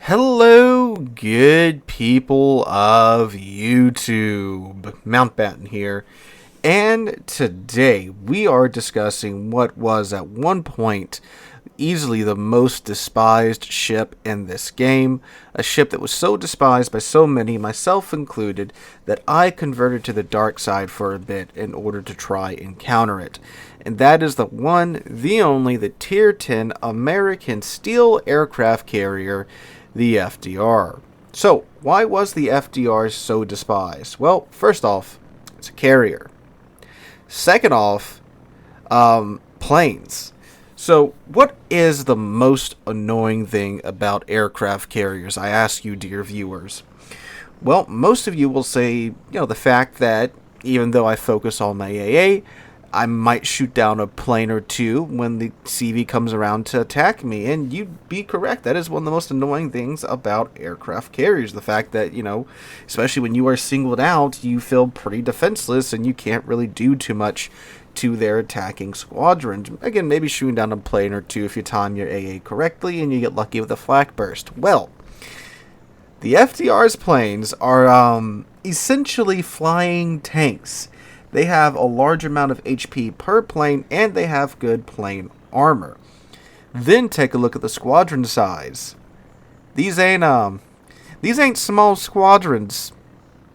Hello, good people of YouTube. Mountbatten here, and today we are discussing what was at one point easily the most despised ship in this game, a ship that was so despised by so many, myself included, that I converted to the dark side for a bit in order to try and counter it. And that is the one, the only, the Tier 10 American Steel Aircraft Carrier, the FDR. So, why was the FDR so despised? Well, first off, it's a carrier. Second off, planes. So, what is the most annoying thing about aircraft carriers? I ask you, dear viewers. Well, most of you will say, the fact that even though I focus on my AA, I might shoot down a plane or two when the CV comes around to attack me. And you'd be correct. That is one of the most annoying things about aircraft carriers. The fact that, especially when you are singled out, you feel pretty defenseless and you can't really do too much to their attacking squadrons. Again, maybe shooting down a plane or two if you time your AA correctly and you get lucky with a flak burst. Well, the FDR's planes are essentially flying tanks. They have a large amount of HP per plane, and they have good plane armor. Then take a look at the squadron size. These ain't small squadrons.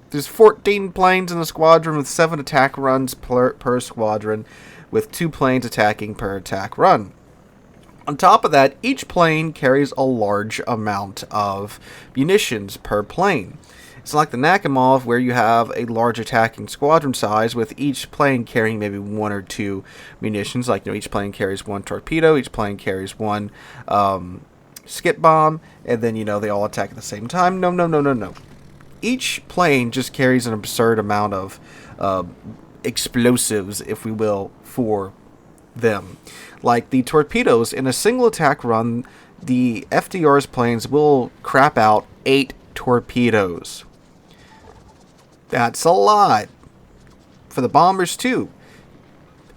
There's 14 planes in the squadron with 7 attack runs per squadron, with 2 planes attacking per attack run. On top of that, each plane carries a large amount of munitions per plane. It's like the Nakhimov, where you have a large attacking squadron size, with each plane carrying maybe 1 or 2 munitions. Like, each plane carries 1 torpedo, each plane carries 1 skip bomb, and then, they all attack at the same time. No. Each plane just carries an absurd amount of explosives, if we will, for them. Like the torpedoes, in a single attack run, the FDR's planes will crap out 8 torpedoes. That's a lot. For the bombers, too.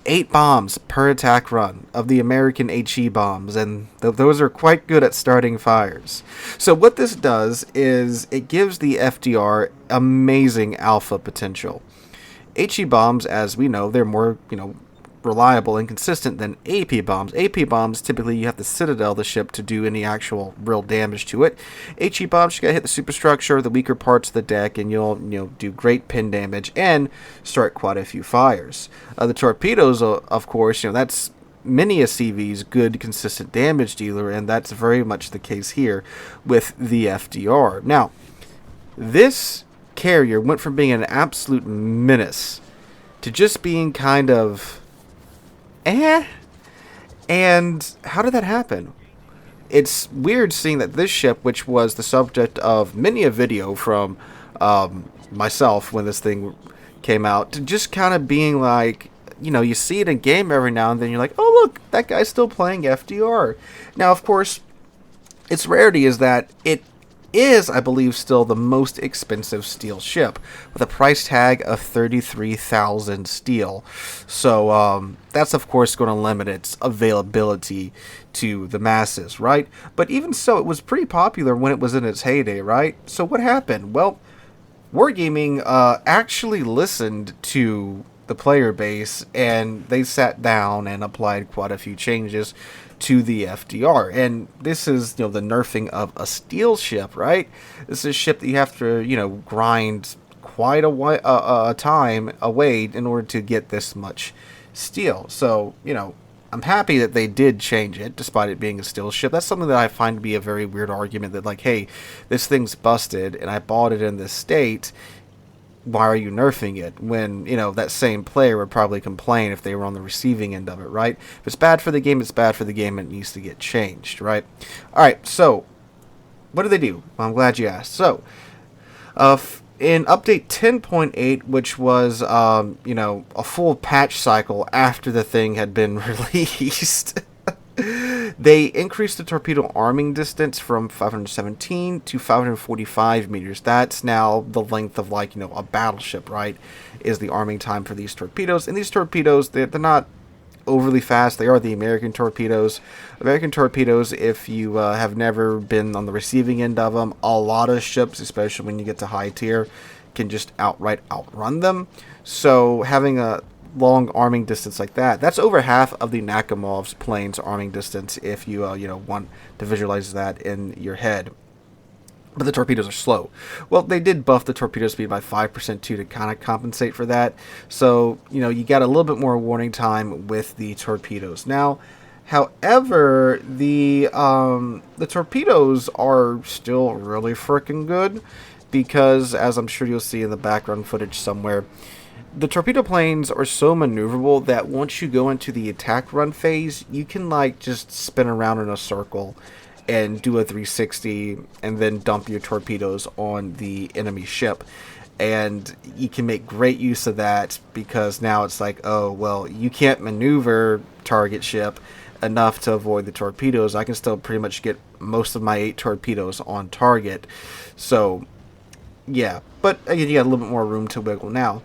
8 bombs per attack run of the American HE bombs, and those are quite good at starting fires. So what this does is it gives the FDR amazing alpha potential. HE bombs, as we know, they're more, reliable and consistent than AP bombs. AP bombs, typically you have to citadel the ship to do any actual real damage to it. HE bombs, you gotta hit the superstructure, the weaker parts of the deck, and you'll do great pin damage and start quite a few fires. The torpedoes, of course, that's many a CV's good consistent damage dealer, and that's very much the case here with the FDR. Now, this carrier went from being an absolute menace to just being kind of And how did that happen? It's weird seeing that this ship, which was the subject of many a video from myself when this thing came out, to just kind of being like, you see it in game every now and then, you're like, oh look, that guy's still playing FDR. Now, of course, its rarity is that it is, I believe, still the most expensive steel ship, with a price tag of 33,000 steel. So that's, of course, going to limit its availability to the masses, right? But even so, it was pretty popular when it was in its heyday, right? So what happened? Well, Wargaming actually listened to the player base, and they sat down and applied quite a few changes to the FDR. And this is, the nerfing of a steel ship, right? This is a ship that you have to, grind quite a time away in order to get this much steel. So, I'm happy that they did change it, despite it being a steel ship. That's something that I find to be a very weird argument, that like, hey, this thing's busted, and I bought it in this state. Why are you nerfing it? When, that same player would probably complain if they were on the receiving end of it, right? If it's bad for the game, it's bad for the game, and it needs to get changed, right? Alright, so, what do they do? Well, I'm glad you asked. So, in update 10.8, which was, a full patch cycle after the thing had been released, they increased the torpedo arming distance from 517 to 545 meters. That's now the length of, a battleship, right? Is the arming time for these torpedoes. And these torpedoes, they're not overly fast. They are the American torpedoes. American torpedoes, if you have never been on the receiving end of them, a lot of ships, especially when you get to high tier, can just outright outrun them. So having a long arming distance like that, that's over half of the Nakamov's plane's arming distance if you want to visualize that in your head. But the torpedoes are slow. Well, they did buff the torpedo speed by 5% too to kind of compensate for that. So, you got a little bit more warning time with the torpedoes. Now, however, the torpedoes are still really freaking good because, as I'm sure you'll see in the background footage somewhere, the torpedo planes are so maneuverable that once you go into the attack run phase, you can just spin around in a circle and do a 360 and then dump your torpedoes on the enemy ship. And you can make great use of that because now it's like, oh, well, you can't maneuver target ship enough to avoid the torpedoes. I can still pretty much get most of my 8 torpedoes on target. So, yeah. But again, you got a little bit more room to wiggle now.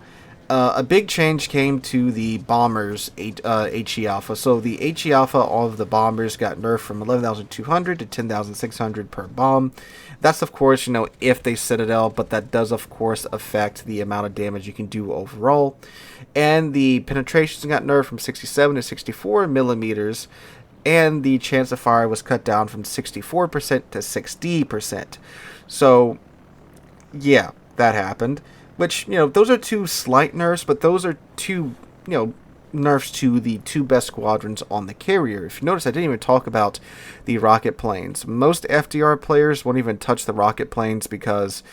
A big change came to the bombers HE Alpha. So the HE Alpha, all of the bombers got nerfed from 11,200 to 10,600 per bomb. That's, of course, if they Citadel, but that does, of course, affect the amount of damage you can do overall. And the penetrations got nerfed from 67 to 64 millimeters, and the chance of fire was cut down from 64% to 60%. So, yeah, that happened. Which, those are 2 slight nerfs, but those are 2, nerfs to the 2 best squadrons on the carrier. If you notice, I didn't even talk about the rocket planes. Most FDR players won't even touch the rocket planes because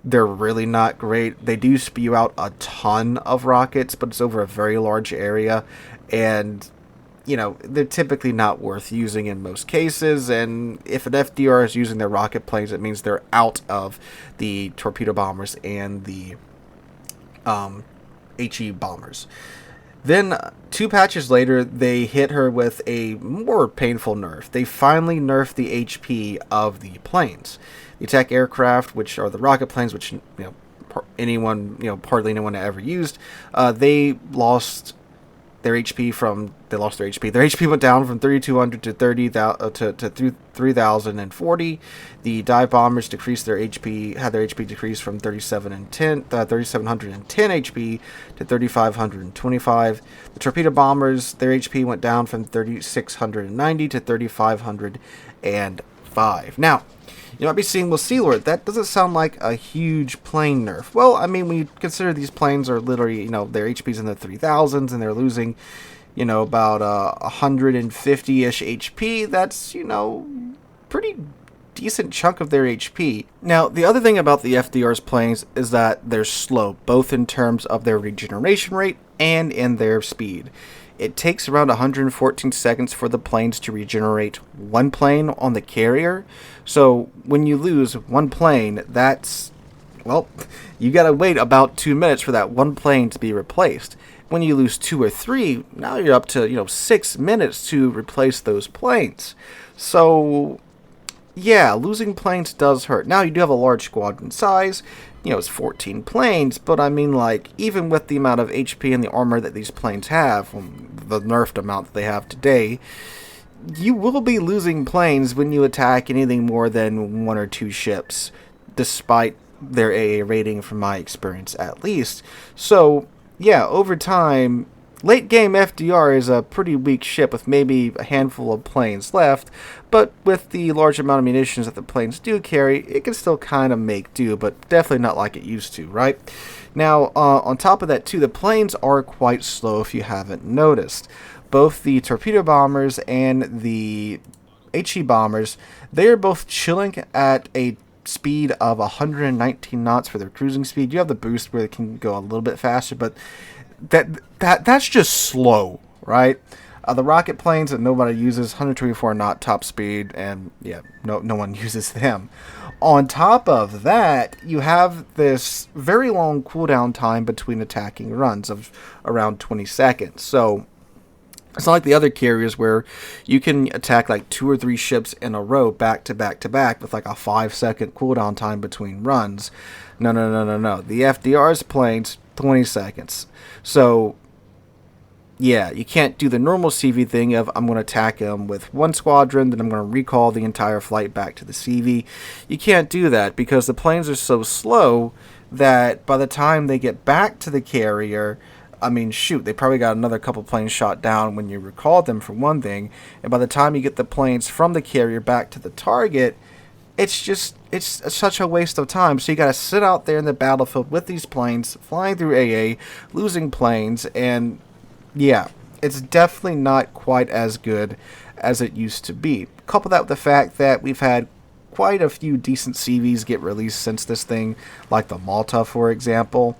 they're really not great. They do spew out a ton of rockets, but it's over a very large area, and they're typically not worth using in most cases. And if an FDR is using their rocket planes, it means they're out of the torpedo bombers and the HE bombers. Then 2 patches later, they hit her with a more painful nerf. They finally nerfed the HP of the planes. The attack aircraft, which are the rocket planes, which hardly anyone ever used, they lost their HP Their HP went down from 3,200 to 3,040. The dive bombers decreased their HP, had their HP decreased from 3,710 HP to 3,525. The torpedo bombers, their HP went down from 3,690 to 3,505. Now, you might be seeing, well, Sealord, that doesn't sound like a huge plane nerf. Well, I mean, when you consider these planes are literally, their HP's in the 3,000s, and they're losing, about 150-ish HP. That's, pretty decent chunk of their HP. Now, the other thing about the FDR's planes is that they're slow, both in terms of their regeneration rate and in their speed. It takes around 114 seconds for the planes to regenerate one plane on the carrier. So when you lose one plane, that's, well, you gotta wait about 2 minutes for that one plane to be replaced. When you lose 2 or 3, now you're up to, 6 minutes to replace those planes. So, yeah, losing planes does hurt. Now, you do have a large squadron size. It's 14 planes, but I mean, even with the amount of HP and the armor that these planes have, the nerfed amount that they have today, you will be losing planes when you attack anything more than 1 or 2 ships, despite their AA rating, from my experience at least. So, yeah, over time, late game FDR is a pretty weak ship with maybe a handful of planes left, but with the large amount of munitions that the planes do carry, it can still kind of make do, but definitely not like it used to, right? Now, on top of that too, the planes are quite slow if you haven't noticed. Both the torpedo bombers and the HE bombers, they are both chilling at a speed of 119 knots for their cruising speed. You have the boost where they can go a little bit faster, but that's just slow, right? The rocket planes that nobody uses, 124 knot top speed, and yeah, no one uses them. On top of that, you have this very long cooldown time between attacking runs of around 20 seconds. So it's not like the other carriers where you can attack 2 or 3 ships in a row back to back to back with a 5-second cooldown time between runs. No. The FDR's planes, 20 seconds. So yeah, you can't do the normal CV thing of I'm going to attack him with one squadron, then I'm going to recall the entire flight back to the CV. You can't do that because the planes are so slow that by the time they get back to the carrier, I mean, shoot, they probably got another couple planes shot down when you recalled them for one thing, and by the time you get the planes from the carrier back to the target, it's such a waste of time. So you got to sit out there in the battlefield with these planes, flying through AA, losing planes, and yeah, it's definitely not quite as good as it used to be. Couple that with the fact that we've had quite a few decent CVs get released since this thing, like the Malta, for example.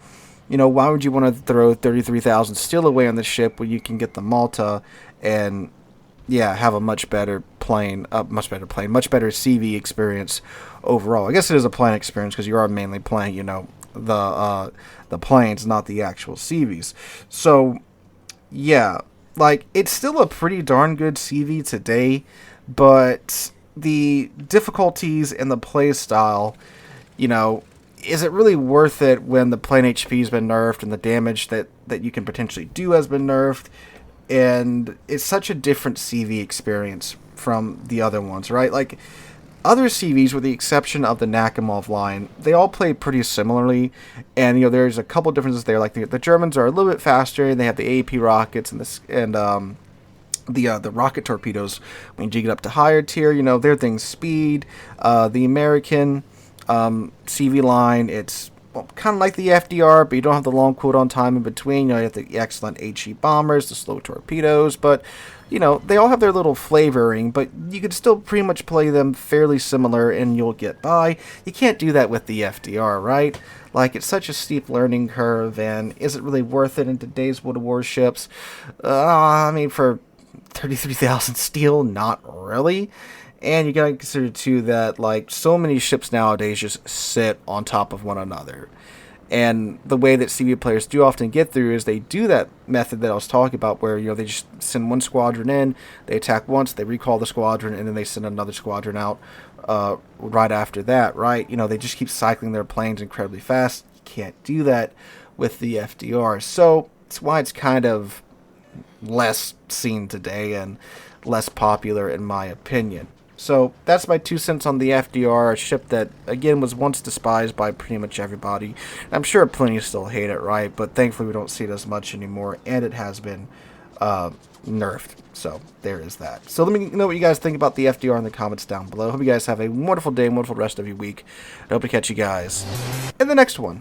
You know, why would you want to throw 33,000 steel away on the ship when you can get the Malta and, yeah, have a much better much better CV experience overall? I guess it is a plane experience because you are mainly playing, you know, the planes, not the actual CVs. So, yeah, like, it's still a pretty darn good CV today, but the difficulties and the play style, you know, is it really worth it when the plane HP has been nerfed and the damage that you can potentially do has been nerfed? And it's such a different CV experience from the other ones, right? Like, other CVs, with the exception of the Nakhimov line, they all play pretty similarly, and you know there's a couple differences there. Like the Germans are a little bit faster, and they have the AP rockets and the rocket torpedoes. When you get up to higher tier, you know their thing's speed. The American CV line, it's kind of like the FDR, but you don't have the long cooldown time in between. You know, you have the excellent HE bombers, the slow torpedoes, but you know, they all have their little flavoring, but you can still pretty much play them fairly similar and you'll get by. You can't do that with the FDR, right? Like, it's such a steep learning curve, and is it really worth it in today's World of Warships? I mean, for 33,000 steel, not really. And you gotta consider, too, that, like, so many ships nowadays just sit on top of one another. And the way that CV players do often get through is they do that method that I was talking about where, you know, they just send one squadron in, they attack once, they recall the squadron, and then they send another squadron out right after that, right? You know, they just keep cycling their planes incredibly fast. You can't do that with the FDR. So it's why it's kind of less seen today and less popular in my opinion. So that's my 2 cents on the FDR, a ship that, again, was once despised by pretty much everybody. I'm sure plenty still hate it, right? But thankfully we don't see it as much anymore, and it has been nerfed. So there is that. So let me know what you guys think about the FDR in the comments down below. Hope you guys have a wonderful day and wonderful rest of your week. I hope to catch you guys in the next one.